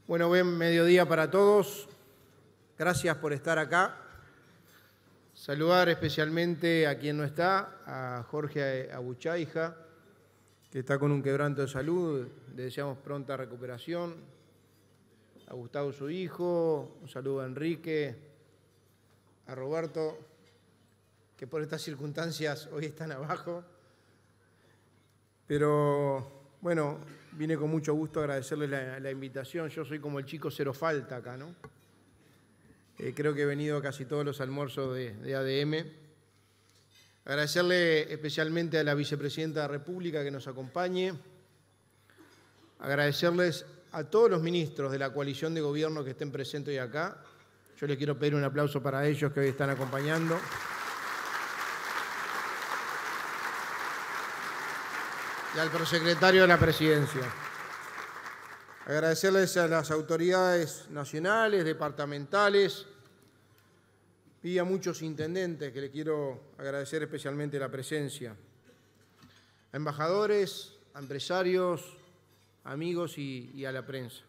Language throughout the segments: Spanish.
Bueno, buen mediodía para todos. Gracias por estar acá. Saludar especialmente a quien no está, a Jorge Abuchaija, que está con un quebranto de salud. Le deseamos pronta recuperación. A Gustavo, su hijo. Un saludo a Enrique, a Roberto, que por estas circunstancias hoy están abajo. Pero bueno, vine con mucho gusto a agradecerles la invitación. Yo soy como el chico cero falta acá, ¿no? Creo que he venido a casi todos los almuerzos de ADM. Agradecerle especialmente a la vicepresidenta de la República que nos acompañe. Agradecerles a todos los ministros de la coalición de gobierno que estén presentes hoy acá. Yo les quiero pedir un aplauso para ellos que hoy están acompañando. Y al prosecretario de la Presidencia. Agradecerles a las autoridades nacionales, departamentales y a muchos intendentes que les quiero agradecer especialmente la presencia. A embajadores, a empresarios, amigos y a la prensa.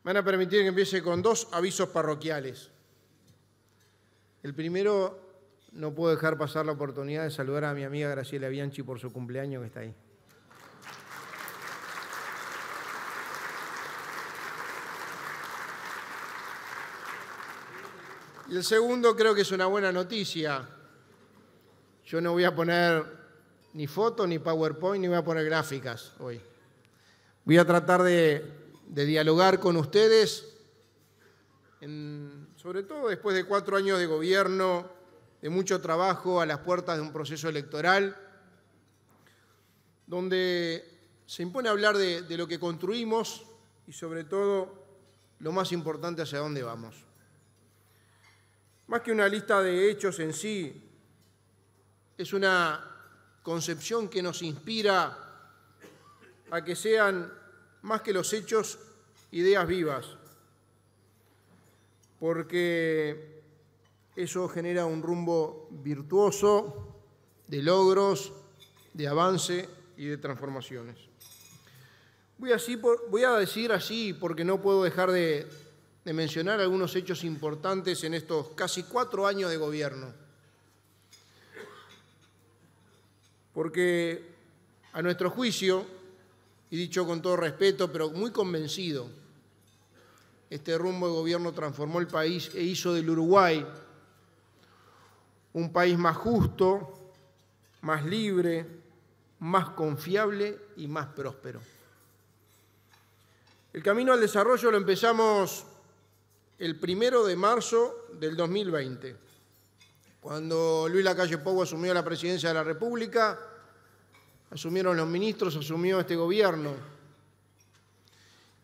Me van a permitir que empiece con dos avisos parroquiales. El primero, no puedo dejar pasar la oportunidad de saludar a mi amiga Graciela Bianchi por su cumpleaños que está ahí. Y el segundo creo que es una buena noticia. Yo no voy a poner ni foto, ni PowerPoint, ni voy a poner gráficas hoy. Voy a tratar de dialogar con ustedes, sobre todo después de 4 años de gobierno, de mucho trabajo a las puertas de un proceso electoral, donde se impone hablar de lo que construimos y sobre todo, lo más importante, hacia dónde vamos. Más que una lista de hechos en sí, es una concepción que nos inspira a que sean, más que los hechos, ideas vivas, porque eso genera un rumbo virtuoso de logros, de avance y de transformaciones. Voy a decir así porque no puedo dejar de mencionar algunos hechos importantes en estos casi 4 años de gobierno. Porque a nuestro juicio, y dicho con todo respeto, pero muy convencido, este rumbo de gobierno transformó el país e hizo del Uruguay un país más justo, más libre, más confiable y más próspero. El camino al desarrollo lo empezamos el 1 de marzo del 2020, cuando Luis Lacalle Pou asumió la presidencia de la República, asumieron los ministros, asumió este gobierno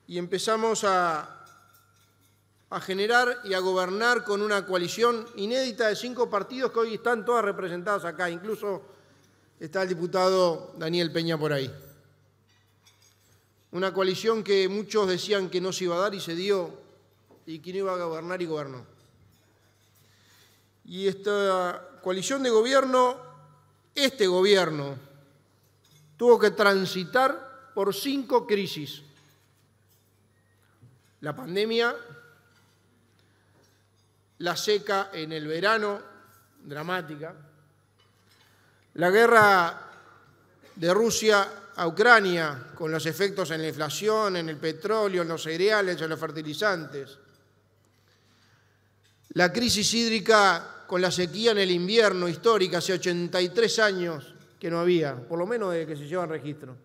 y empezamos a generar y a gobernar con una coalición inédita de 5 partidos que hoy están todas representadas acá, incluso está el diputado Daniel Peña por ahí. Una coalición que muchos decían que no se iba a dar y se dio, y quien iba a gobernar y gobernó. Y esta coalición de gobierno, este gobierno, tuvo que transitar por 5 crisis. La pandemia, la seca en el verano, dramática, la guerra de Rusia a Ucrania, con los efectos en la inflación, en el petróleo, en los cereales, en los fertilizantes, la crisis hídrica con la sequía en el invierno histórica, hace 83 años que no había, por lo menos desde que se llevan registro.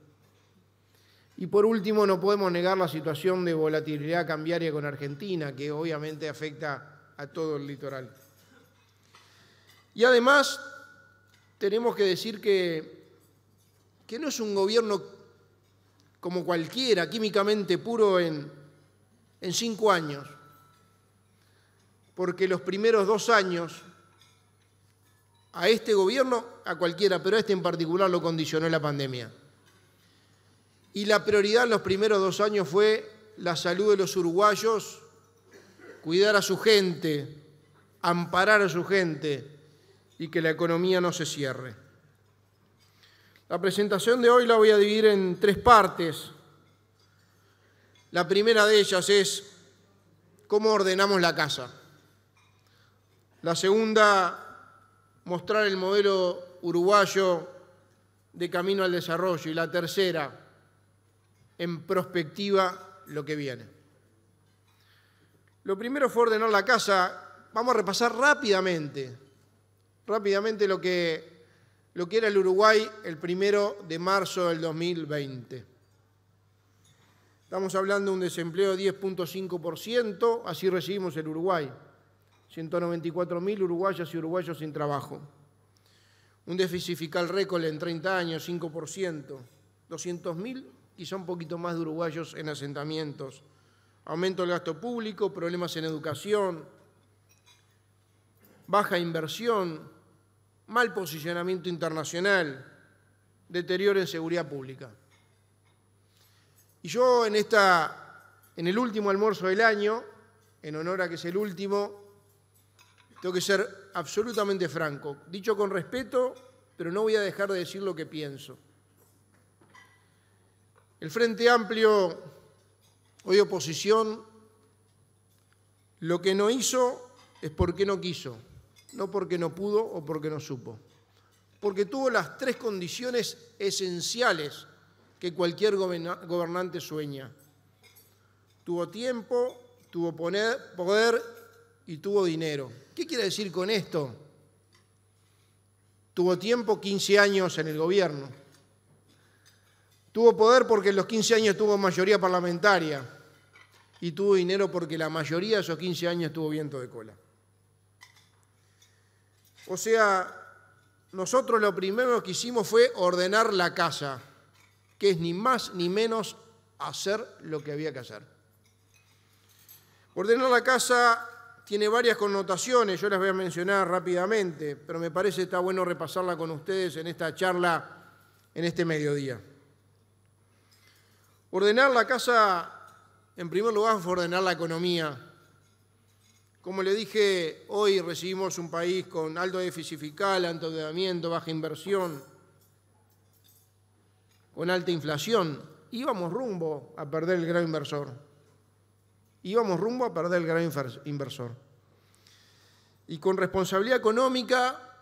Y por último, no podemos negar la situación de volatilidad cambiaria con Argentina, que obviamente afecta a todo el litoral. Y además, tenemos que decir que no es un gobierno como cualquiera, químicamente puro en 5 años, porque los primeros 2 años a este gobierno, a cualquiera, pero a este en particular lo condicionó la pandemia. Y la prioridad en los primeros 2 años fue la salud de los uruguayos, cuidar a su gente, amparar a su gente y que la economía no se cierre. La presentación de hoy la voy a dividir en 3 partes. La primera de ellas es cómo ordenamos la casa. La segunda, mostrar el modelo uruguayo de camino al desarrollo. Y la tercera, en perspectiva, lo que viene. Lo primero fue ordenar la casa. Vamos a repasar rápidamente lo que era el Uruguay el 1 de marzo del 2020. Estamos hablando de un desempleo de 10.5%, así recibimos el Uruguay. 194.000 uruguayas y uruguayos sin trabajo. Un déficit fiscal récord en 30 años, 5%. 200.000, quizá un poquito más de uruguayos en asentamientos. Aumento del gasto público, problemas en educación, baja inversión, mal posicionamiento internacional, deterioro en seguridad pública. Y yo en el último almuerzo del año, en honor a que es el último, tengo que ser absolutamente franco, dicho con respeto, pero no voy a dejar de decir lo que pienso. El Frente Amplio, hoy oposición, lo que no hizo es porque no quiso, no porque no pudo o porque no supo, porque tuvo las tres condiciones esenciales que cualquier gobernante sueña. Tuvo tiempo, tuvo poder y tuvo dinero. ¿Qué quiere decir con esto? Tuvo tiempo, 15 años en el gobierno. Tuvo poder porque en los 15 años tuvo mayoría parlamentaria. Y tuvo dinero porque la mayoría de esos 15 años tuvo viento de cola. O sea, nosotros lo primero que hicimos fue ordenar la casa, que es ni más ni menos hacer lo que había que hacer. Ordenar la casa tiene varias connotaciones, yo las voy a mencionar rápidamente, pero me parece que está bueno repasarla con ustedes en esta charla, en este mediodía. Ordenar la casa, en primer lugar, fue ordenar la economía. Como le dije, hoy recibimos un país con alto déficit fiscal, alto endeudamiento, baja inversión, con alta inflación. Íbamos rumbo a perder el gran inversor. Y con responsabilidad económica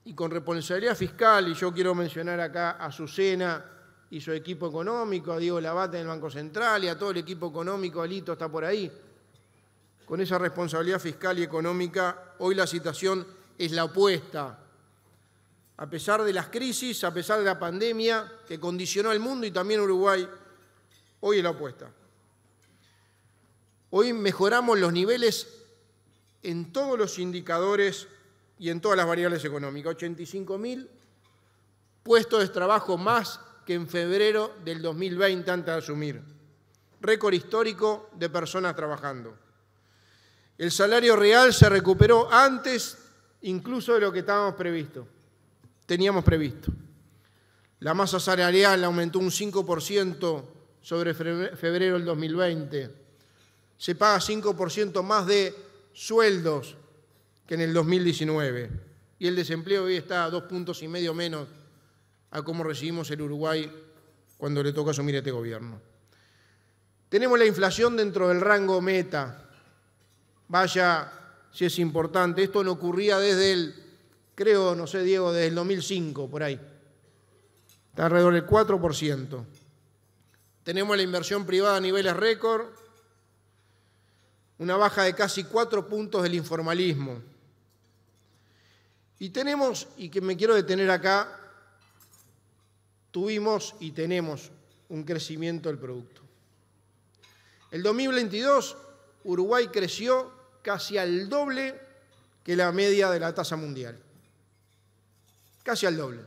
y con responsabilidad fiscal, y yo quiero mencionar acá a Azucena y su equipo económico, a Diego Labate del Banco Central y a todo el equipo económico, Alito está por ahí. Con esa responsabilidad fiscal y económica, hoy la situación es la opuesta. A pesar de las crisis, a pesar de la pandemia que condicionó al mundo y también Uruguay, hoy es la opuesta. Hoy mejoramos los niveles en todos los indicadores y en todas las variables económicas. 85.000 puestos de trabajo más que en febrero del 2020 antes de asumir. Récord histórico de personas trabajando. El salario real se recuperó antes incluso de lo que teníamos previsto. La masa salarial aumentó un 5% sobre febrero del 2020. Se paga 5% más de sueldos que en el 2019. Y el desempleo hoy está a 2,5 puntos menos a cómo recibimos el Uruguay cuando le toca asumir este gobierno. Tenemos la inflación dentro del rango meta. Vaya si es importante. Esto no ocurría desde creo, no sé, Diego, desde el 2005, por ahí. Está alrededor del 4%. Tenemos la inversión privada a niveles récord, una baja de casi 4 puntos del informalismo. Y tenemos, y que me quiero detener acá, tuvimos y tenemos un crecimiento del producto. El 2022, Uruguay creció casi al doble que la media de la tasa mundial. Casi al doble,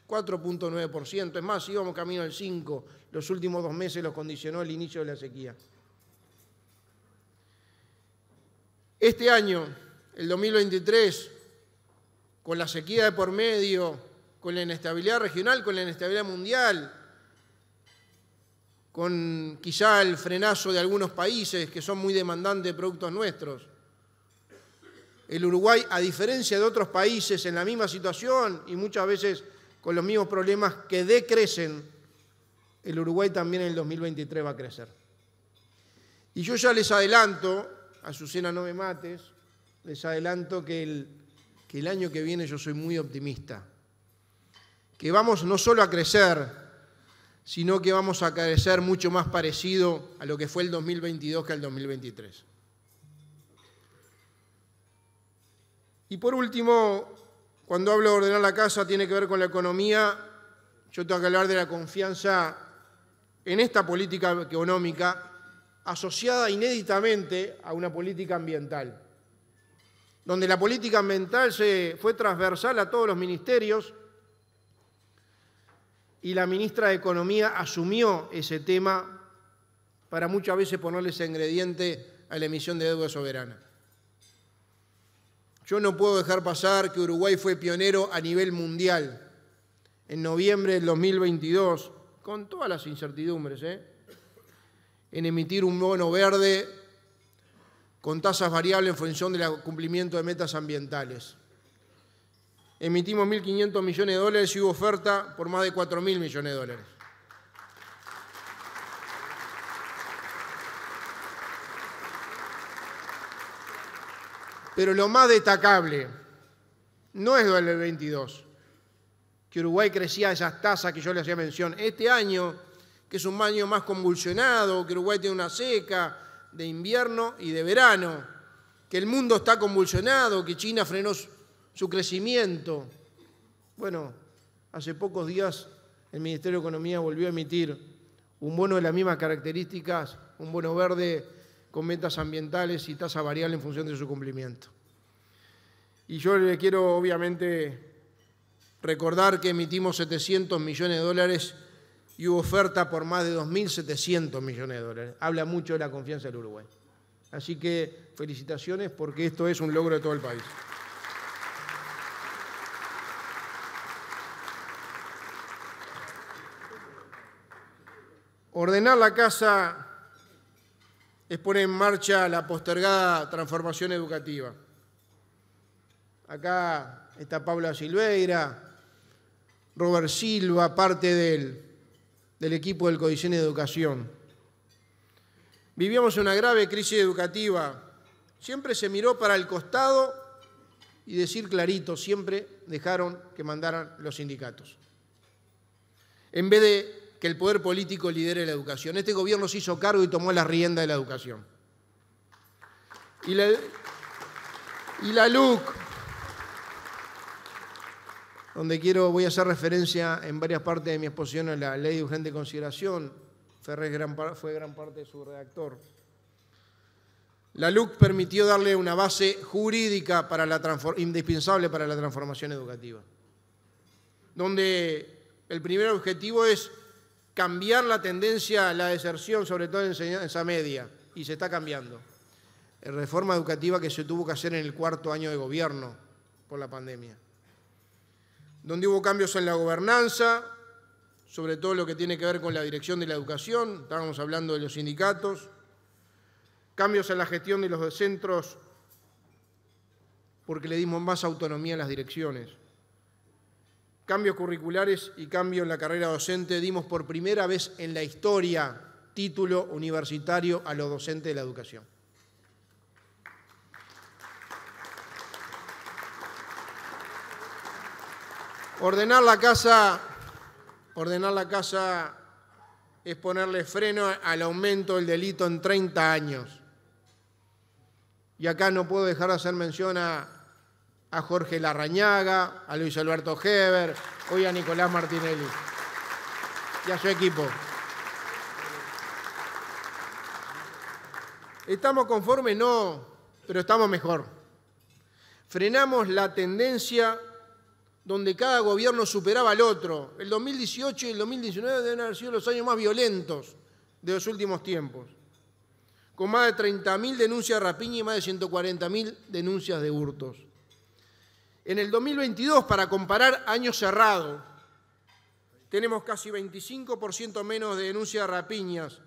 4,9%. Es más, íbamos camino al 5%. Los últimos 2 meses los condicionó el inicio de la sequía. Este año, el 2023, con la sequía de por medio, con la inestabilidad regional, con la inestabilidad mundial, con quizá el frenazo de algunos países que son muy demandantes de productos nuestros, el Uruguay, a diferencia de otros países en la misma situación y muchas veces con los mismos problemas que decrecen, el Uruguay también en el 2023 va a crecer. Y yo ya les adelanto, Azucena, no me mates, les adelanto que el año que viene yo soy muy optimista. Que vamos no solo a crecer, sino que vamos a crecer mucho más parecido a lo que fue el 2022 que al 2023. Y por último, cuando hablo de ordenar la casa, tiene que ver con la economía. Yo tengo que hablar de la confianza en esta política económica asociada inéditamente a una política ambiental, donde la política ambiental fue transversal a todos los ministerios y la ministra de Economía asumió ese tema para muchas veces ponerle ese ingrediente a la emisión de deuda soberana. Yo no puedo dejar pasar que Uruguay fue pionero a nivel mundial en noviembre del 2022, con todas las incertidumbres, en emitir un bono verde con tasas variables en función del cumplimiento de metas ambientales. Emitimos 1.500 millones de dólares y hubo oferta por más de 4.000 millones de dólares. Pero lo más destacable no es lo del 22, que Uruguay crecía a esas tasas que yo le hacía mención. Este año, que es un año más convulsionado, que Uruguay tiene una seca de invierno y de verano, que el mundo está convulsionado, que China frenó su crecimiento. Bueno, hace pocos días el Ministerio de Economía volvió a emitir un bono de las mismas características, un bono verde con metas ambientales y tasa variable en función de su cumplimiento. Y yo le quiero obviamente recordar que emitimos 700 millones de dólares y hubo oferta por más de 2.700 millones de dólares. Habla mucho de la confianza del Uruguay. Así que felicitaciones porque esto es un logro de todo el país. Ordenar la casa es poner en marcha la postergada transformación educativa. Acá está Paula Silveira, Robert Silva, parte del equipo del Codicen de Educación. Vivíamos una grave crisis educativa. Siempre se miró para el costado y decir clarito, siempre dejaron que mandaran los sindicatos. En vez de que el poder político lidere la educación. Este gobierno se hizo cargo y tomó la rienda de la educación. Y la LUC, donde voy a hacer referencia en varias partes de mi exposición a la Ley de Urgente Consideración, Ferrés fue gran parte de su redactor. La LUC permitió darle una base jurídica indispensable para la transformación educativa, donde el primer objetivo es cambiar la tendencia a la deserción, sobre todo en enseñanza media, y se está cambiando. Reforma educativa que se tuvo que hacer en el 4º año de gobierno por la pandemia, donde hubo cambios en la gobernanza, sobre todo lo que tiene que ver con la dirección de la educación, estábamos hablando de los sindicatos, cambios en la gestión de los centros, porque le dimos más autonomía a las direcciones, cambios curriculares y cambio en la carrera docente. Dimos por primera vez en la historia título universitario a los docentes de la educación. Ordenar la casa es ponerle freno al aumento del delito en 30 años. Y acá no puedo dejar de hacer mención a Jorge Larrañaga, a Luis Alberto Heber, hoy a Nicolás Martinelli y a su equipo. ¿Estamos conformes? No, pero estamos mejor. Frenamos la tendencia donde cada gobierno superaba al otro. El 2018 y el 2019 deben haber sido los años más violentos de los últimos tiempos, con más de 30.000 denuncias de rapiña y más de 140.000 denuncias de hurtos. En el 2022, para comparar año cerrado, tenemos casi 25% menos de denuncias de rapiñas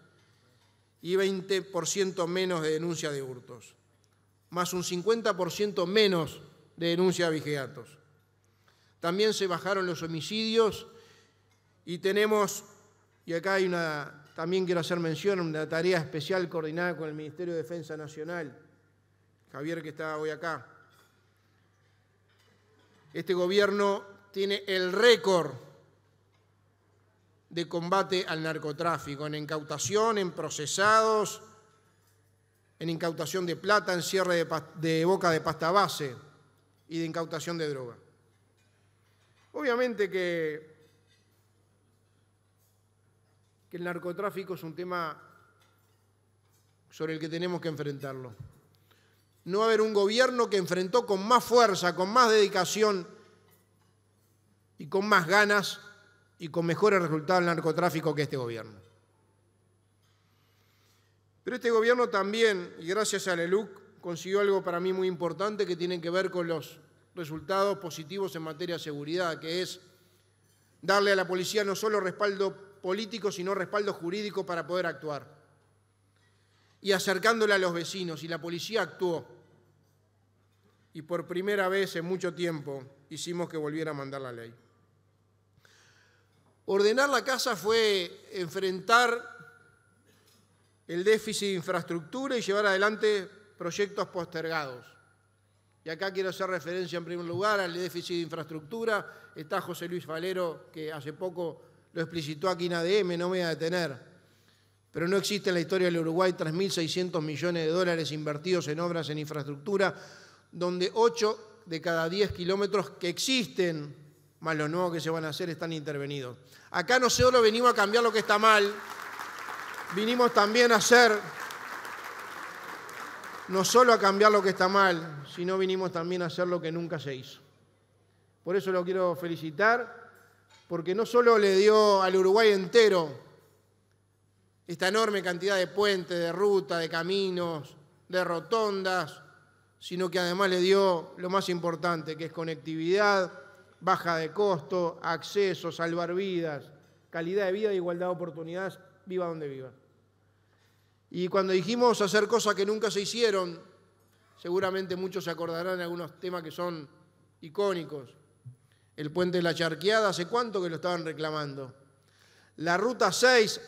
y 20% menos de denuncias de hurtos, más un 50% menos de denuncias de vigiatos. También se bajaron los homicidios y tenemos, y acá hay una también quiero hacer mención a una tarea especial coordinada con el Ministerio de Defensa Nacional, Javier, que está hoy acá. Este gobierno tiene el récord de combate al narcotráfico, en incautación, en procesados, en incautación de plata, en cierre de boca de pasta base y de incautación de droga. Obviamente que el narcotráfico es un tema sobre el que tenemos que enfrentarlo. No va a haber un gobierno que enfrentó con más fuerza, con más dedicación y con más ganas y con mejores resultados el narcotráfico que este gobierno. Pero este gobierno también, y gracias a la LUC, consiguió algo para mí muy importante que tiene que ver con los resultados positivos en materia de seguridad, que es darle a la policía no solo respaldo político, sino respaldo jurídico para poder actuar. Y acercándole a los vecinos, y la policía actuó. Y por primera vez en mucho tiempo hicimos que volviera a mandar la ley. Ordenar la casa fue enfrentar el déficit de infraestructura y llevar adelante proyectos postergados. Y acá quiero hacer referencia en primer lugar al déficit de infraestructura. Está José Luis Valero, que hace poco lo explicitó aquí en ADM, no me voy a detener. Pero no existe en la historia del Uruguay 3.600 millones de dólares invertidos en obras en infraestructura, donde 8 de cada 10 kilómetros que existen, más los nuevos que se van a hacer, están intervenidos. Acá no solo venimos a cambiar lo que está mal, vinimos también a hacer, no solo a cambiar lo que está mal, sino vinimos también a hacer lo que nunca se hizo. Por eso lo quiero felicitar, porque no solo le dio al Uruguay entero esta enorme cantidad de puentes, de rutas, de caminos, de rotondas, sino que además le dio lo más importante, que es conectividad, baja de costo, acceso, salvar vidas, calidad de vida e igualdad de oportunidades, viva donde viva. Y cuando dijimos hacer cosas que nunca se hicieron, seguramente muchos se acordarán de algunos temas que son icónicos. El puente de la Charqueada, ¿hace cuánto que lo estaban reclamando? La ruta 6,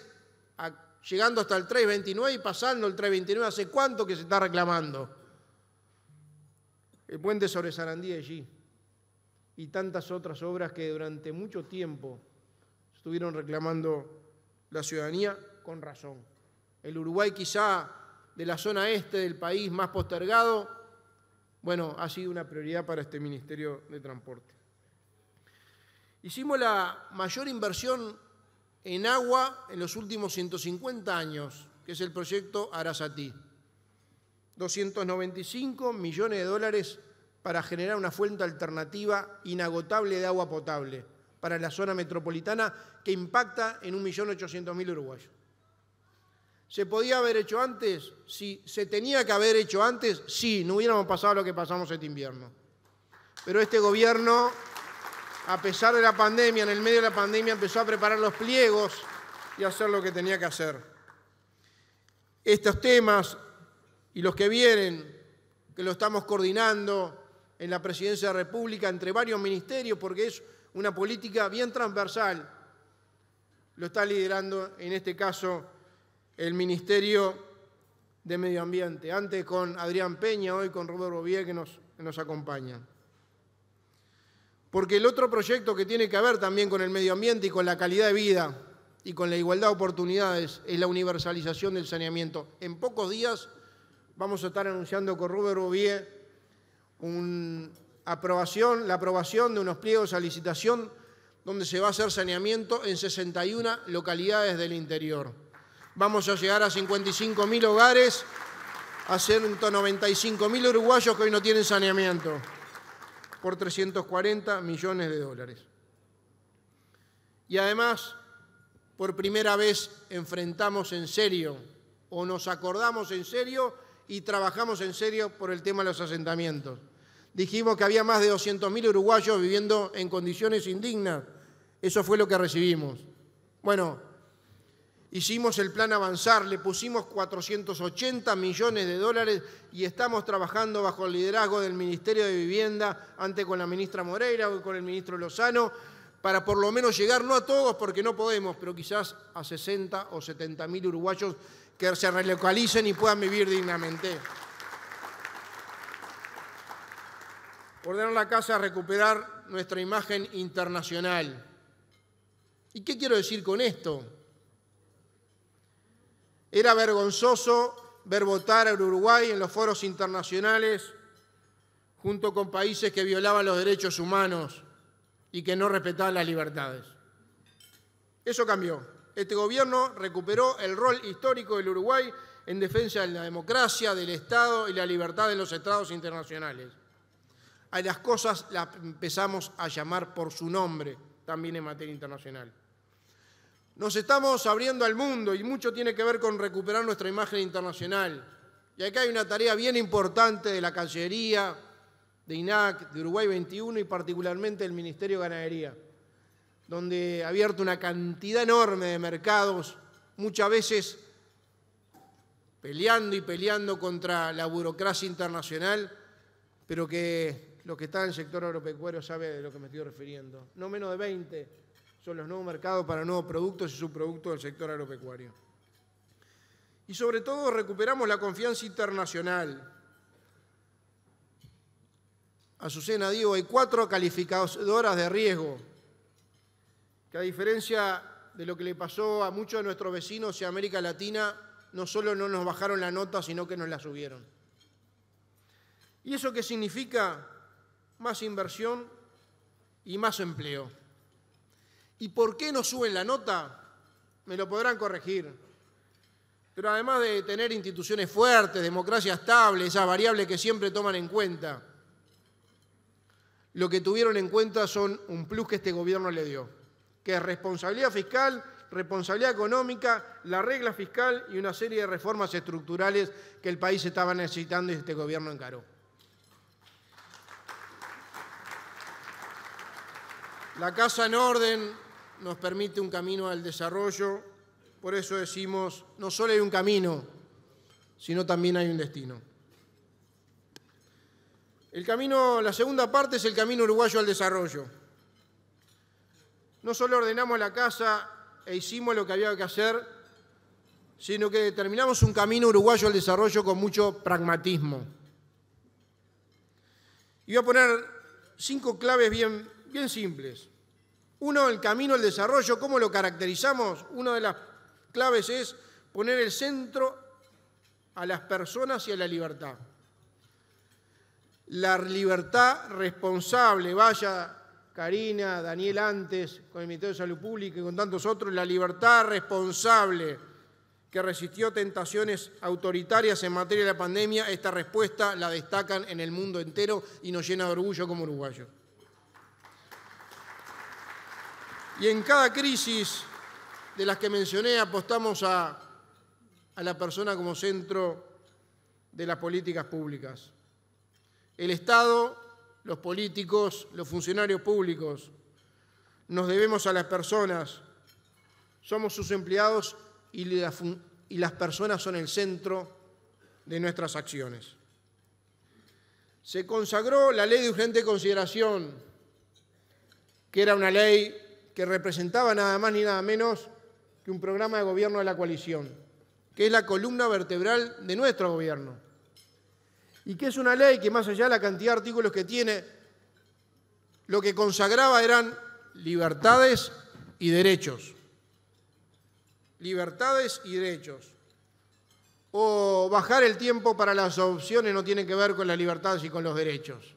llegando hasta el 329 y pasando el 329, ¿hace cuánto que se está reclamando? El puente sobre Sarandí de allí y tantas otras obras que durante mucho tiempo estuvieron reclamando la ciudadanía con razón. El Uruguay quizá de la zona este del país más postergado, bueno, ha sido una prioridad para este Ministerio de Transporte. Hicimos la mayor inversión en agua en los últimos 150 años, que es el proyecto Arasatí. 295 millones de dólares para generar una fuente alternativa inagotable de agua potable para la zona metropolitana que impacta en 1.800.000 uruguayos. ¿Se podía haber hecho antes? Sí. ¿Se tenía que haber hecho antes? Sí, no hubiéramos pasado lo que pasamos este invierno. Pero este gobierno, a pesar de la pandemia, en el medio de la pandemia, empezó a preparar los pliegos y a hacer lo que tenía que hacer. Estos temas y los que vienen, que lo estamos coordinando en la Presidencia de la República entre varios ministerios, porque es una política bien transversal, lo está liderando en este caso el Ministerio de Medio Ambiente, antes con Adrián Peña, hoy con Roberto Bovier, que nos acompaña. Porque el otro proyecto que tiene que ver también con el medio ambiente y con la calidad de vida y con la igualdad de oportunidades es la universalización del saneamiento. En pocos días vamos a estar anunciando con Roberto Bovier la aprobación de unos pliegos a licitación donde se va a hacer saneamiento en 61 localidades del interior. Vamos a llegar a 55.000 hogares, a 195.000 uruguayos que hoy no tienen saneamiento, por 340 millones de dólares. Y además, por primera vez enfrentamos en serio, o nos acordamos en serio y trabajamos en serio por el tema de los asentamientos. Dijimos que había más de 200.000 uruguayos viviendo en condiciones indignas. Eso fue lo que recibimos. Bueno, hicimos el plan Avanzar, le pusimos 480 millones de dólares y estamos trabajando bajo el liderazgo del Ministerio de Vivienda, antes con la ministra Moreira, hoy con el ministro Lozano, para por lo menos llegar, no a todos porque no podemos, pero quizás a 60 o 70.000 uruguayos que se relocalicen y puedan vivir dignamente. Ordenar la casa, recuperar nuestra imagen internacional. ¿Y qué quiero decir con esto? Era vergonzoso ver votar a Uruguay en los foros internacionales junto con países que violaban los derechos humanos y que no respetaban las libertades. Eso cambió. Este gobierno recuperó el rol histórico del Uruguay en defensa de la democracia, del Estado y la libertad de los tratados internacionales. A las cosas las empezamos a llamar por su nombre, también en materia internacional. Nos estamos abriendo al mundo y mucho tiene que ver con recuperar nuestra imagen internacional. Y acá hay una tarea bien importante de la Cancillería, de INAC, de Uruguay 21 y particularmente del Ministerio de Ganadería, donde ha abierto una cantidad enorme de mercados, muchas veces peleando contra la burocracia internacional, pero que los que están en el sector agropecuario saben de lo que me estoy refiriendo. No menos de 20 son los nuevos mercados para nuevos productos y subproductos del sector agropecuario. Y sobre todo recuperamos la confianza internacional. Azucena, digo, hay 4 calificadoras de riesgo, que a diferencia de lo que le pasó a muchos de nuestros vecinos de América Latina, no solo no nos bajaron la nota, sino que nos la subieron. ¿Y eso qué significa? Más inversión y más empleo. ¿Y por qué nos suben la nota? Me lo podrán corregir. Pero además de tener instituciones fuertes, democracia estable, esas variables que siempre toman en cuenta, lo que tuvieron en cuenta son un plus que este gobierno le dio, que es responsabilidad fiscal, responsabilidad económica, la regla fiscal y una serie de reformas estructurales que el país estaba necesitando y este gobierno encaró. La casa en orden nos permite un camino al desarrollo, por eso decimos, no solo hay un camino, sino también hay un destino. El camino, la segunda parte es el camino uruguayo al desarrollo. No solo ordenamos la casa e hicimos lo que había que hacer, sino que determinamos un camino uruguayo al desarrollo con mucho pragmatismo. Y voy a poner 5 claves bien simples. Uno, el camino al desarrollo, ¿cómo lo caracterizamos? Una de las claves es poner el centro a las personas y a la libertad. La libertad responsable, vaya Karina, Daniel antes, con el Ministerio de Salud Pública y con tantos otros, la libertad responsable que resistió tentaciones autoritarias en materia de la pandemia, esta respuesta la destacan en el mundo entero y nos llena de orgullo como uruguayos. Y en cada crisis de las que mencioné apostamos a la persona como centro de las políticas públicas. El Estado, los políticos, los funcionarios públicos, nos debemos a las personas, somos sus empleados y las personas son el centro de nuestras acciones. Se consagró la ley de urgente consideración, que era una ley que representaba nada más ni nada menos que un programa de gobierno de la coalición, que es la columna vertebral de nuestro gobierno. Y que es una ley que, más allá de la cantidad de artículos que tiene, lo que consagraba eran libertades y derechos. Libertades y derechos. O bajar el tiempo para las adopciones no tiene que ver con las libertades y con los derechos.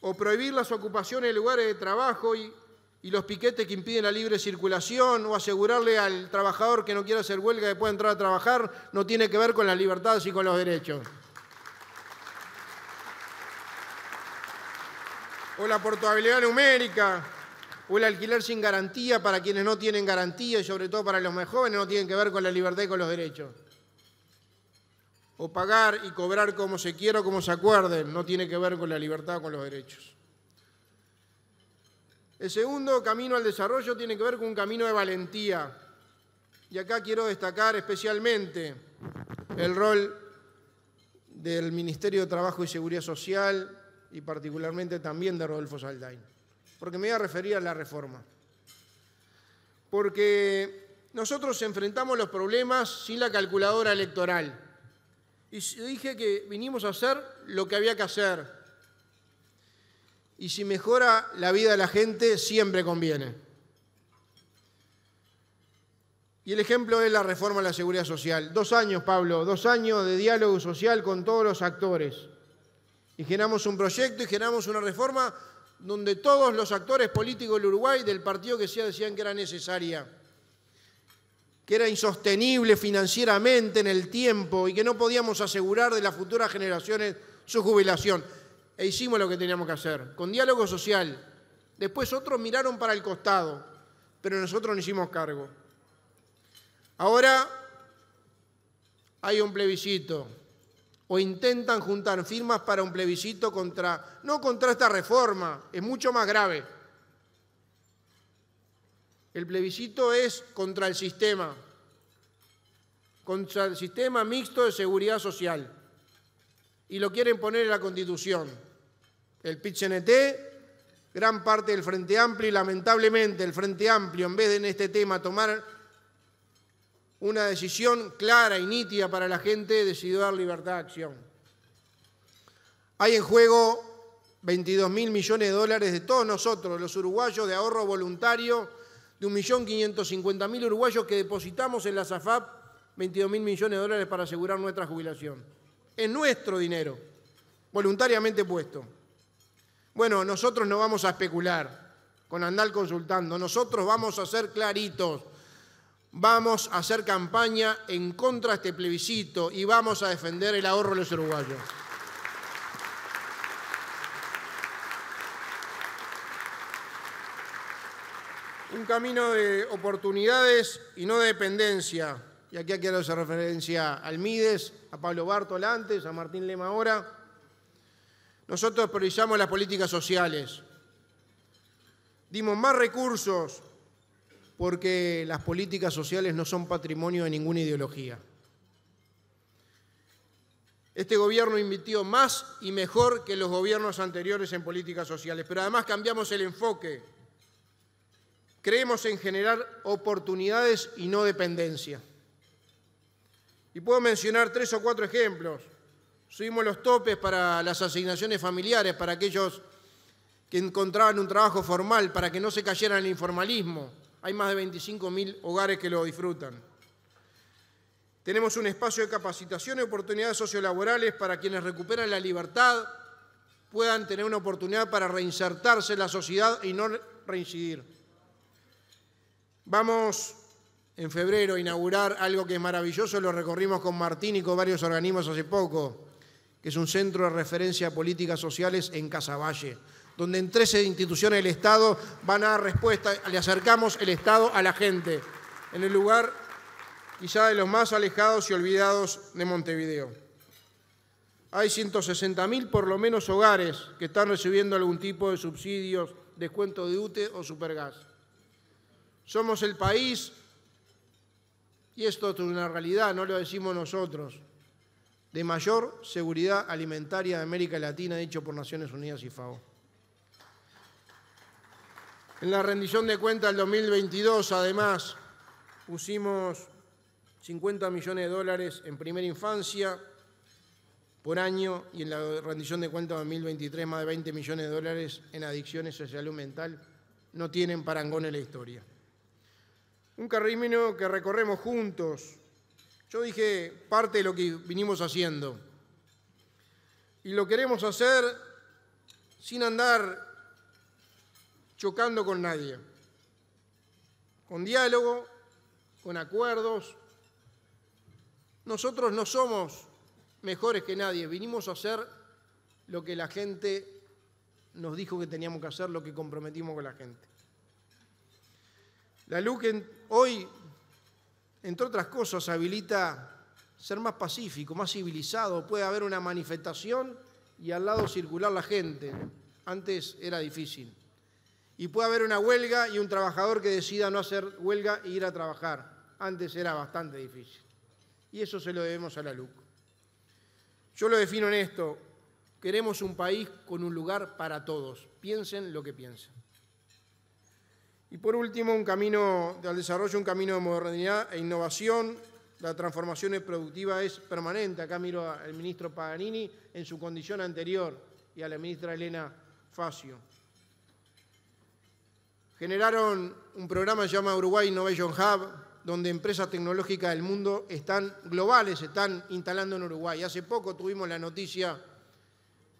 O prohibir las ocupaciones de lugares de trabajo y los piquetes que impiden la libre circulación, o asegurarle al trabajador que no quiera hacer huelga que pueda entrar a trabajar, no tiene que ver con las libertades y con los derechos. O la portabilidad numérica, o el alquiler sin garantía para quienes no tienen garantía y sobre todo para los más jóvenes, no tienen que ver con la libertad y con los derechos. O pagar y cobrar como se quiera o como se acuerden, no tiene que ver con la libertad o con los derechos. El segundo camino al desarrollo tiene que ver con un camino de valentía. Y acá quiero destacar especialmente el rol del Ministerio de Trabajo y Seguridad Social y particularmente también de Rodolfo Saldain. porque me voy a referir a la reforma. Porque nosotros enfrentamos los problemas sin la calculadora electoral. Y dije que vinimos a hacer lo que había que hacer. Y si mejora la vida de la gente, siempre conviene. Y el ejemplo es la reforma de la seguridad social. 2 años, Pablo, 2 años de diálogo social con todos los actores. Y generamos un proyecto y generamos una reforma donde todos los actores políticos del Uruguay, del partido que sea, decían que era necesaria, que era insostenible financieramente en el tiempo y que no podíamos asegurar de las futuras generaciones su jubilación. E hicimos lo que teníamos que hacer, con diálogo social. Después otros miraron para el costado, pero nosotros nos hicimos cargo. Ahora hay un plebiscito, o intentan juntar firmas para un plebiscito no contra esta reforma, es mucho más grave. El plebiscito es contra el sistema mixto de seguridad social. Y lo quieren poner en la Constitución. El PIT-CNT, gran parte del Frente Amplio, y lamentablemente el Frente Amplio, en vez de en este tema tomar una decisión clara y nítida para la gente, decidió dar libertad de acción. Hay en juego 22.000 millones de dólares de todos nosotros, los uruguayos, de ahorro voluntario, de 1.550.000 uruguayos que depositamos en la SAFAP 22.000 millones de dólares para asegurar nuestra jubilación. Es nuestro dinero, voluntariamente puesto. Bueno, nosotros no vamos a especular con andar consultando, nosotros vamos a ser claritos, vamos a hacer campaña en contra de este plebiscito y vamos a defender el ahorro de los uruguayos. Un camino de oportunidades y no de dependencia. Y aquí quiero hacer referencia al Mides, a Pablo Bartol antes, a Martín Lema ahora. Nosotros priorizamos las políticas sociales. Dimos más recursos porque las políticas sociales no son patrimonio de ninguna ideología. Este gobierno invirtió más y mejor que los gobiernos anteriores en políticas sociales, pero además cambiamos el enfoque. Creemos en generar oportunidades y no dependencia. Y puedo mencionar 3 o 4 ejemplos. Subimos los topes para las asignaciones familiares, para aquellos que encontraban un trabajo formal, para que no se cayeran en el informalismo. Hay más de 25.000 hogares que lo disfrutan. Tenemos un espacio de capacitación y oportunidades sociolaborales para quienes recuperan la libertad, puedan tener una oportunidad para reinsertarse en la sociedad y no reincidir. Vamos en febrero a inaugurar algo que es maravilloso, lo recorrimos con Martín y con varios organismos hace poco, que es un centro de referencia a políticas sociales en Casaballe, donde en 13 instituciones del Estado van a dar respuesta, le acercamos el Estado a la gente, en el lugar quizá de los más alejados y olvidados de Montevideo. Hay 160.000 por lo menos hogares que están recibiendo algún tipo de subsidios, descuento de UTE o Supergas. Somos el país, y esto es una realidad, no lo decimos nosotros, de mayor seguridad alimentaria de América Latina, dicho por Naciones Unidas y FAO. En la rendición de cuentas del 2022, además, pusimos 50 millones de dólares en primera infancia por año y en la rendición de cuentas 2023 más de 20 millones de dólares en adicciones y salud mental. No tienen parangón en la historia. Un camino que recorremos juntos. Yo dije parte de lo que vinimos haciendo. Y lo queremos hacer sin andar chocando con nadie. Con diálogo, con acuerdos. Nosotros no somos mejores que nadie. Vinimos a hacer lo que la gente nos dijo que teníamos que hacer, lo que comprometimos con la gente. La LUC hoy, entre otras cosas, habilita ser más pacífico, más civilizado. Puede haber una manifestación y al lado circular la gente. Antes era difícil. Y puede haber una huelga y un trabajador que decida no hacer huelga e ir a trabajar. Antes era bastante difícil. Y eso se lo debemos a la LUC. Yo lo defino en esto. Queremos un país con un lugar para todos. Piensen lo que piensen. Y por último, un camino al desarrollo, un camino de modernidad e innovación. La transformación productiva es permanente. Acá miro al ministro Paganini en su condición anterior y a la ministra Elena Facio. Generaron un programa que se llama Uruguay Innovation Hub, donde empresas tecnológicas del mundo globales están instalando en Uruguay. Hace poco tuvimos la noticia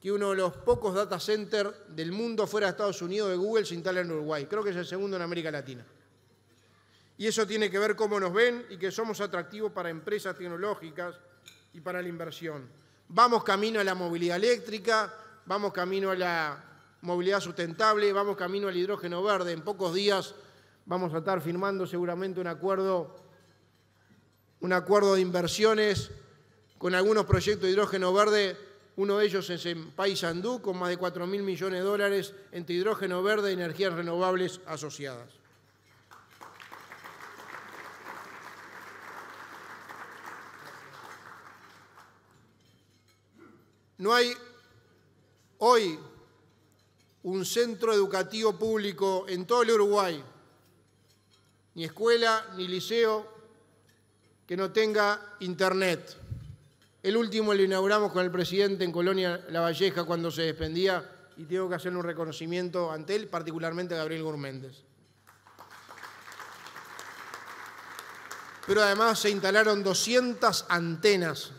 que uno de los pocos data centers del mundo fuera de Estados Unidos de Google se instala en Uruguay. Creo que es el segundo en América Latina. Y eso tiene que ver cómo nos ven y que somos atractivos para empresas tecnológicas y para la inversión. Vamos camino a la movilidad eléctrica, vamos camino a la movilidad sustentable, vamos camino al hidrógeno verde. En pocos días vamos a estar firmando seguramente un acuerdo de inversiones con algunos proyectos de hidrógeno verde. Uno de ellos es en Paysandú, con más de 4.000 millones de dólares entre hidrógeno verde y energías renovables asociadas. No hay hoy un centro educativo público en todo el Uruguay, ni escuela ni liceo, que no tenga internet. El último lo inauguramos con el presidente en Colonia La Valleja cuando se despedía y tengo que hacerle un reconocimiento ante él, particularmente a Gabriel Gurméndez. Pero además se instalaron 200 antenas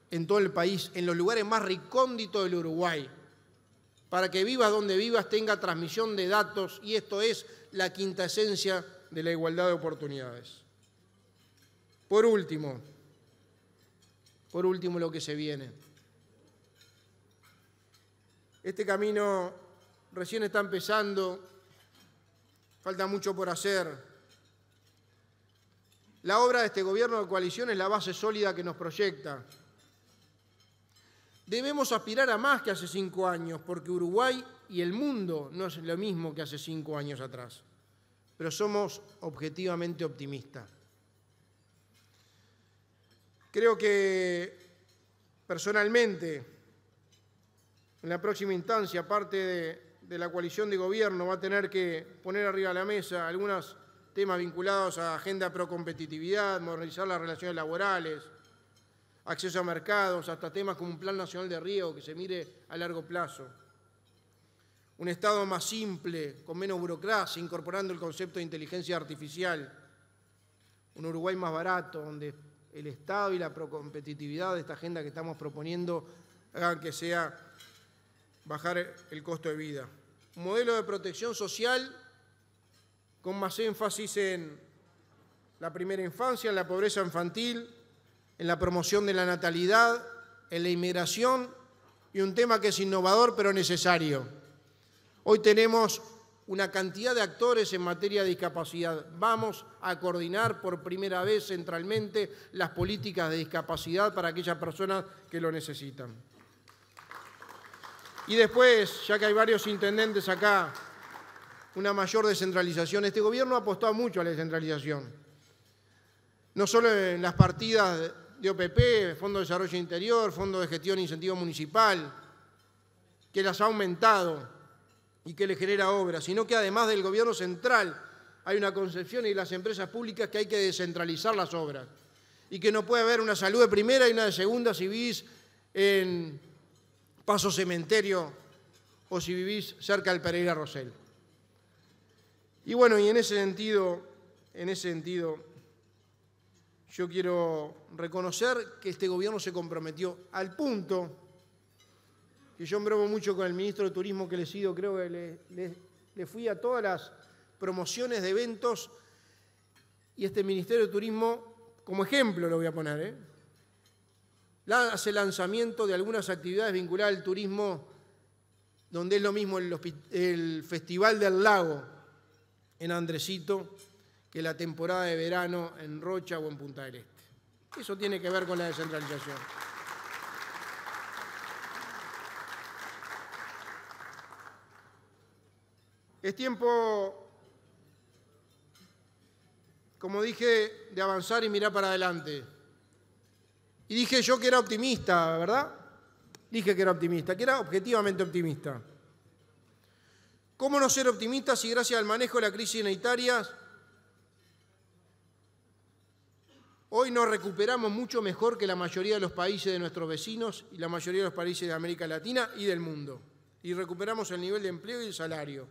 en todo el país, en los lugares más recónditos del Uruguay, para que vivas donde vivas tenga transmisión de datos, y esto es la quinta esencia de la igualdad de oportunidades. Por último lo que se viene. Este camino recién está empezando, falta mucho por hacer. La obra de este gobierno de coalición es la base sólida que nos proyecta. Debemos aspirar a más que hace 5 años, porque Uruguay y el mundo no es lo mismo que hace 5 años atrás, pero somos objetivamente optimistas. Creo que personalmente, en la próxima instancia, aparte de la coalición de gobierno, va a tener que poner arriba de la mesa algunos temas vinculados a agenda pro competitividad, modernizar las relaciones laborales, acceso a mercados, hasta temas como un plan nacional de riego que se mire a largo plazo. Un Estado más simple, con menos burocracia, incorporando el concepto de inteligencia artificial. Un Uruguay más barato, donde el Estado y la procompetitividad de esta agenda que estamos proponiendo hagan que sea bajar el costo de vida. Un modelo de protección social con más énfasis en la primera infancia, en la pobreza infantil, en la promoción de la natalidad, en la inmigración, y un tema que es innovador pero necesario. Hoy tenemos una cantidad de actores en materia de discapacidad. Vamos a coordinar por primera vez centralmente las políticas de discapacidad para aquellas personas que lo necesitan. Y después, ya que hay varios intendentes acá, una mayor descentralización. Este gobierno ha apostado mucho a la descentralización. No solo en las partidas de OPP, Fondo de Desarrollo Interior, Fondo de Gestión e Incentivo Municipal, que las ha aumentado y que le genera obras, sino que además del gobierno central hay una concepción y las empresas públicas que hay que descentralizar las obras y que no puede haber una salud de primera y una de segunda si vivís en Paso Cementerio o si vivís cerca del Pereira Rosell. Y bueno, y en ese sentido, yo quiero reconocer que este gobierno se comprometió al punto que yo bromo mucho con el ministro de Turismo que le sigo, creo que le fui a todas las promociones de eventos y este Ministerio de Turismo, como ejemplo lo voy a poner, hace lanzamiento de algunas actividades vinculadas al turismo, donde es lo mismo el Festival del Lago en Andresito que la temporada de verano en Rocha o en Punta del Este. Eso tiene que ver con la descentralización. Es tiempo, como dije, de avanzar y mirar para adelante. Y dije yo que era optimista, ¿verdad? Dije que era optimista, que era objetivamente optimista. ¿Cómo no ser optimistas si gracias al manejo de la crisis sanitaria hoy nos recuperamos mucho mejor que la mayoría de los países de nuestros vecinos y la mayoría de los países de América Latina y del mundo? Y recuperamos el nivel de empleo y el salario.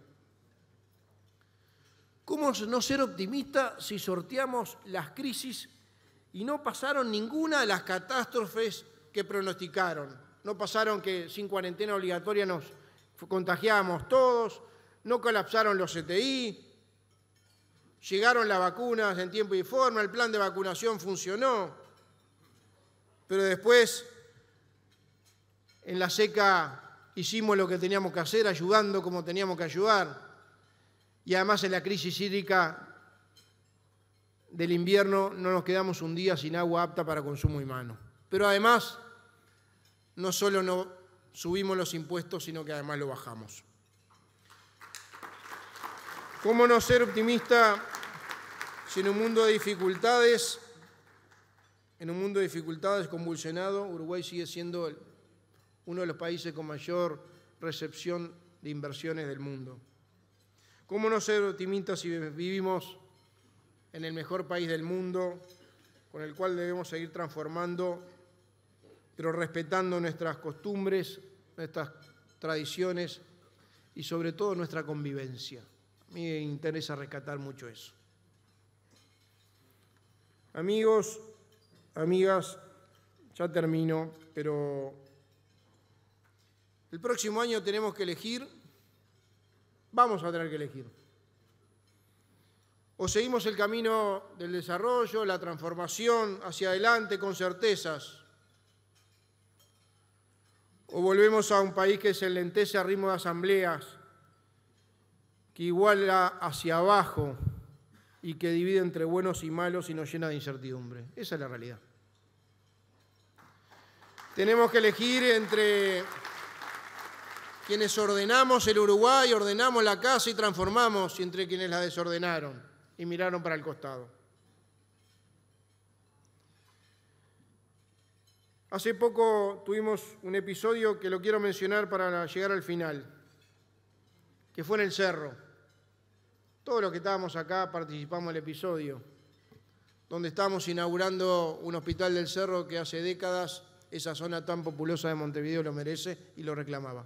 ¿Cómo no ser optimistas si sorteamos las crisis y no pasaron ninguna de las catástrofes que pronosticaron? No pasaron que sin cuarentena obligatoria nos contagiábamos todos, no colapsaron los CTI, llegaron las vacunas en tiempo y forma, el plan de vacunación funcionó, pero después en la seca hicimos lo que teníamos que hacer, ayudando como teníamos que ayudar, y además en la crisis hídrica del invierno no nos quedamos un día sin agua apta para consumo humano. Pero además, no solo no subimos los impuestos, sino que además lo bajamos. ¿Cómo no ser optimista si en un mundo de dificultades convulsionado, Uruguay sigue siendo uno de los países con mayor recepción de inversiones del mundo? ¿Cómo no ser optimistas si vivimos en el mejor país del mundo, con el cual debemos seguir transformando, pero respetando nuestras costumbres, nuestras tradiciones y sobre todo nuestra convivencia? A mí me interesa rescatar mucho eso. Amigos, amigas, ya termino, pero el próximo año tenemos que elegir, vamos a tener que elegir. O seguimos el camino del desarrollo, la transformación hacia adelante con certezas, o volvemos a un país que se enlentece a ritmo de asambleas, que iguala hacia abajo y que divide entre buenos y malos y nos llena de incertidumbre. Esa es la realidad. Tenemos que elegir entre quienes ordenamos el Uruguay, ordenamos la casa y transformamos, y entre quienes la desordenaron y miraron para el costado. Hace poco tuvimos un episodio que lo quiero mencionar para llegar al final, que fue en el Cerro. Todos los que estábamos acá participamos del episodio, donde estábamos inaugurando un hospital del Cerro que hace décadas esa zona tan populosa de Montevideo lo merece y lo reclamaba.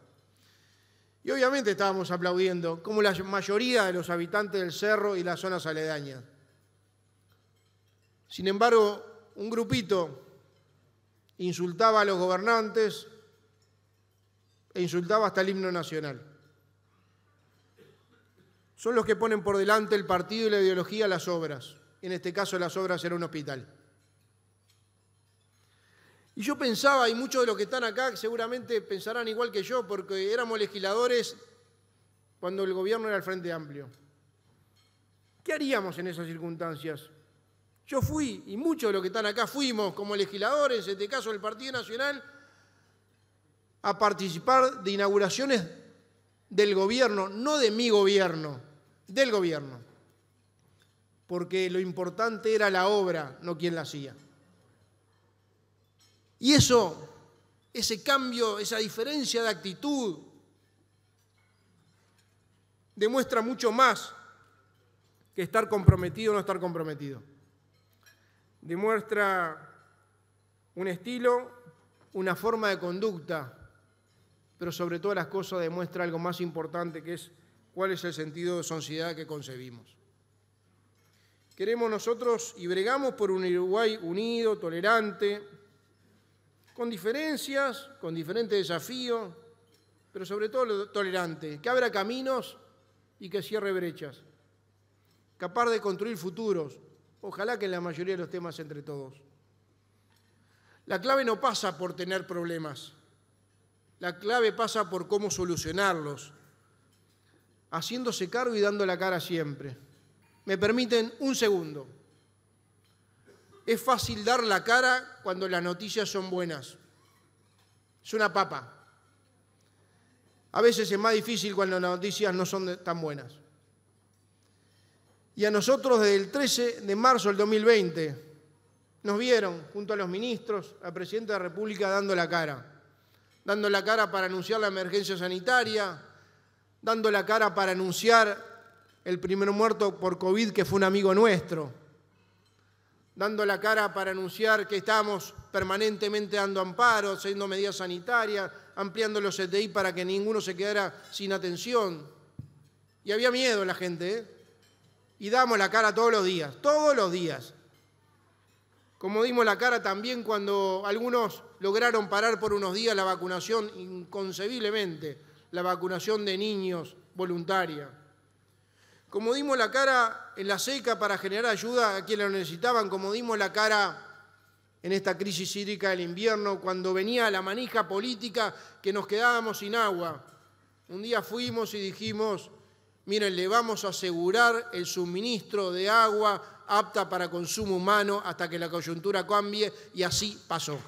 Y obviamente estábamos aplaudiendo, como la mayoría de los habitantes del Cerro y las zonas aledañas. Sin embargo, un grupito insultaba a los gobernantes e insultaba hasta el himno nacional. Son los que ponen por delante el partido y la ideología a las obras. En este caso, las obras era un hospital. Y yo pensaba, y muchos de los que están acá seguramente pensarán igual que yo, porque éramos legisladores cuando el gobierno era el Frente Amplio. ¿Qué haríamos en esas circunstancias? Yo fui, y muchos de los que están acá fuimos como legisladores, en este caso del Partido Nacional, a participar de inauguraciones del gobierno, no de mi gobierno, del gobierno. Porque lo importante era la obra, no quién la hacía. Y eso, ese cambio, esa diferencia de actitud, demuestra mucho más que estar comprometido o no estar comprometido. Demuestra un estilo, una forma de conducta, pero sobre todas las cosas demuestra algo más importante, que es cuál es el sentido de sociedad que concebimos. Queremos nosotros y bregamos por un Uruguay unido, tolerante, con diferencias, con diferentes desafíos, pero sobre todo tolerante, que abra caminos y que cierre brechas, capaz de construir futuros, ojalá que en la mayoría de los temas entre todos. La clave no pasa por tener problemas, la clave pasa por cómo solucionarlos, haciéndose cargo y dando la cara siempre. ¿Me permiten un segundo? Es fácil dar la cara cuando las noticias son buenas. Es una papa. A veces es más difícil cuando las noticias no son tan buenas. Y a nosotros desde el 13 de marzo del 2020 nos vieron junto a los ministros, al presidente de la República dando la cara para anunciar la emergencia sanitaria, dando la cara para anunciar el primer muerto por COVID, que fue un amigo nuestro, dando la cara para anunciar que estábamos permanentemente dando amparo, haciendo medidas sanitarias, ampliando los CTI para que ninguno se quedara sin atención. Y había miedo la gente, ¿eh? Y damos la cara todos los días. Como dimos la cara también cuando algunos lograron parar por unos días la vacunación, inconcebiblemente, la vacunación de niños voluntaria. Como dimos la cara en la seca para generar ayuda a quienes lo necesitaban, como dimos la cara en esta crisis hídrica del invierno, cuando venía la manija política que nos quedábamos sin agua. Un día fuimos y dijimos: miren, le vamos a asegurar el suministro de agua apta para consumo humano hasta que la coyuntura cambie, y así pasó.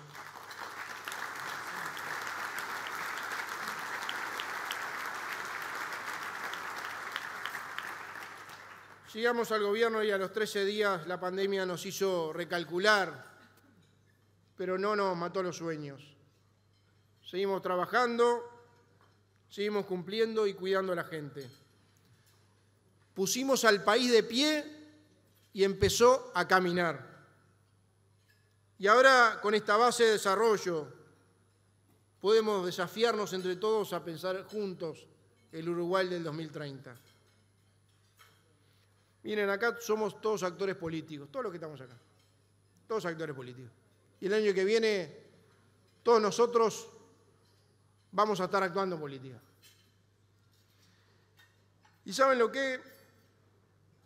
Llegamos al gobierno y a los 13 días la pandemia nos hizo recalcular, pero no nos mató los sueños. Seguimos trabajando, seguimos cumpliendo y cuidando a la gente. Pusimos al país de pie y empezó a caminar. Y ahora, con esta base de desarrollo, podemos desafiarnos entre todos a pensar juntos el Uruguay del 2030. Miren, acá somos todos actores políticos, todos los que estamos acá, todos actores políticos. Y el año que viene, todos nosotros vamos a estar actuando en política. ¿Y saben lo que?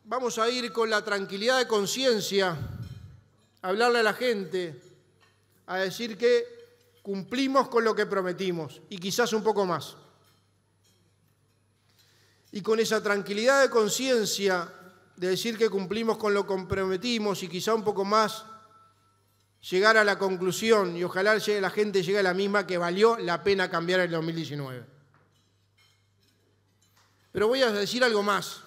Vamos a ir con la tranquilidad de conciencia a hablarle a la gente, a decir que cumplimos con lo que prometimos y quizás un poco más. Y con esa tranquilidad de conciencia de decir que cumplimos con lo que prometimos y quizá un poco más, llegar a la conclusión, y ojalá la gente llegue a la misma, que valió la pena cambiar el 2019. Pero voy a decir algo más.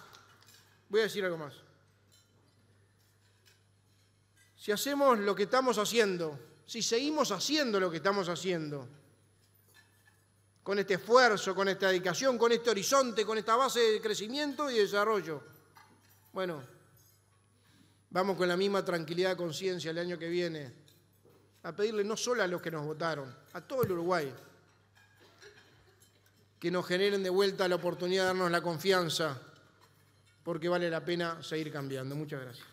Si hacemos lo que estamos haciendo, si seguimos haciendo lo que estamos haciendo, con este esfuerzo, con esta dedicación, con este horizonte, con esta base de crecimiento y desarrollo, bueno, vamos con la misma tranquilidad de conciencia el año que viene a pedirle no solo a los que nos votaron, a todo el Uruguay, que nos generen de vuelta la oportunidad de darnos la confianza, porque vale la pena seguir cambiando. Muchas gracias.